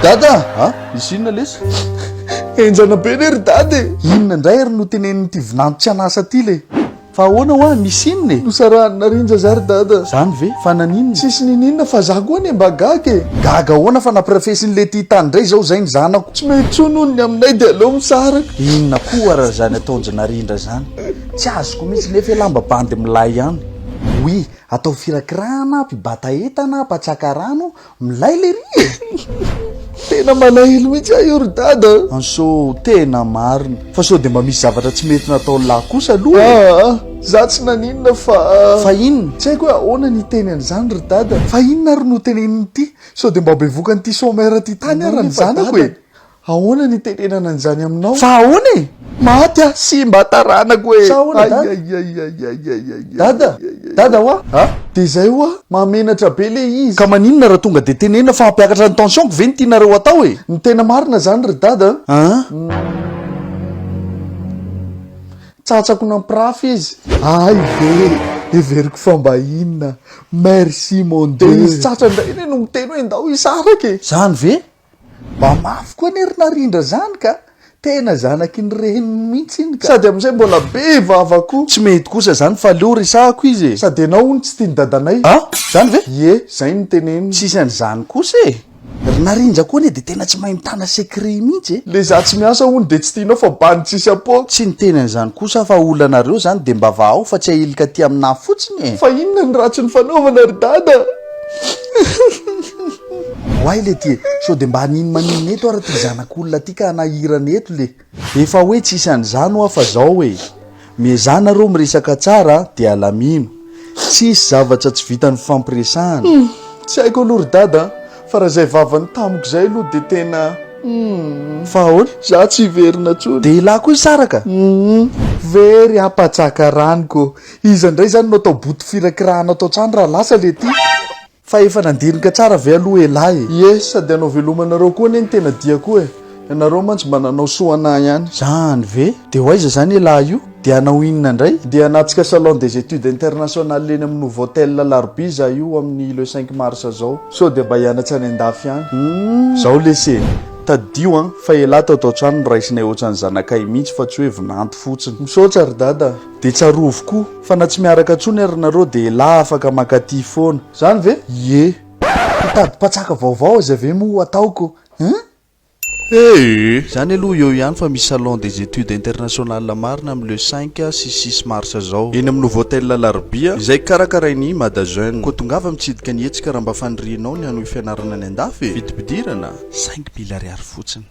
Dada, misy inona lesy? Enjana be ne ry dady. Inona indray ary no tenen'ity vinanto tsy anasa ty le? Fa ahoana ho misy inona e? Nosarahana rinja za ry dada. Zany ve? Fa naninona? Tsisy nininona fa za koa ne mba gaga e. Gaga ahoana fa naprofesin'le ty tany indray zao zay ny zanako. Tsy mety tsonony aminay dia aleo misaraka. Inona koa raha zany ataonjana rindra zany? Tsy azoko mihitsy nefa lamba bandy milay ihany. Oui, atao firakirana, mpibata entana, mpatsaka rano, milay le ry e. Tena malahelo mihitsy io ry dada. So tena marina. Fa so dia mba misy zavatra tsy mety natao lahy kosa aloha. Za tsy naninona fa inona? Tsy haiko hoe ahoana ny teny an'izany ry dada. Fa inona ary no tenen'ity? So dia mba bevoka n'ity somera ty tany ary ny zanako e. Ahoana ny tenenana an'izany aminao? Fa ahoana e? Maty sy mba taranako e. Sa ahoana dada? Dada hoa? Dia zay hoa mamenatra be le izy. Ka maninona raha tonga dia tenena fa hampiakatra ny tensionko ve ny tianareo atao e? Ny tena marina zany ry dada. Tsatsako namprafy izy. Ay ve, everiko fa mba inona. Merci mon Dieu. Dia izy tsatra indray ne no miteny hoe ndao isaraka e. Zany ve? Mba mafy koa nery narindra zany ka. Tena zanaky ny reniny mihitsy iny ka. Sady amin'izay mbola be vavako. Tsy mety kosa zany fa leo resahako izy e. Sady ianao hono tsy tiany dadanay. Zany ve? Ie, zay ny teneniny. Tsisy an'izany kosa e. Ry narindra koa ne dia tena tsy mahay mitana secret mihitsy e. Le za tsy miasa hono dia tsy tianao fa bany tsisy apoaka. Tsy ny teny an'izany kosa fa olonareo zany dia mba vao fa tsy ahilika ty aminahy fotsiny e. Fa inona ny ratsy ny fanaovana ry dada? Hoay le ty so dia mba hanino manino eto ary ty zanak'olona ty ka hanahirana eto le. Efa hoe tsisy an'izany hoa fa zao e. Miezana reo miresaka tsara dia alamino. Tsisy zavatra tsy vitan'ny fampiresahana. Tsy haiko aloha ry dada. Fa raha izay vavany tamiko izay aloha dia tena fa ahoana? Za tsy hiverina tsony. Dia ilahy koa isaraka? Very hampatsaka ranoko. Iza indray zany no atao boty firakirana atao trano raha lasa le ty. Fa efa nandinika tsara ve aloha elahy e? Ie, sady anao velomanareo koa ne ny tena diako e. Ianareo mantsy mba nanao soana ihany. Zany ve? Dia hoaiza zany elahy io? Dia hanao inona indray? Dia hanatsika salon des études internationales leny amin'ny Novotel Larbiza io amin'ny le 5 mars zao. So dia mba hianatra any an-dafy any. Zao lese tadio fa elahy tao trano ny raisinay ohatran'ny zanakay mihitsy fa tsy hoe vinanto fotsiny. Misaotra ry dada. Dia tsarovo koa fa na tsy miaraka tsony ary nareo dia elahy afaka makaty foana. Zany ve? Ie. Mitady mpatsaka vaovao aza ve moa ataoko? Zany aloha eo ihany fa misy salon des études internationales marina amin'ny le 5 sy 6 mars zao eny amin'ny Novotel Larbia izay karakarainy Mada Jeune. Koa tongava mitsidika ny hetsika raha mba fanirianao ny hanohy fianarana any an-dafy vidibidirana 5 000 ariary fotsiny.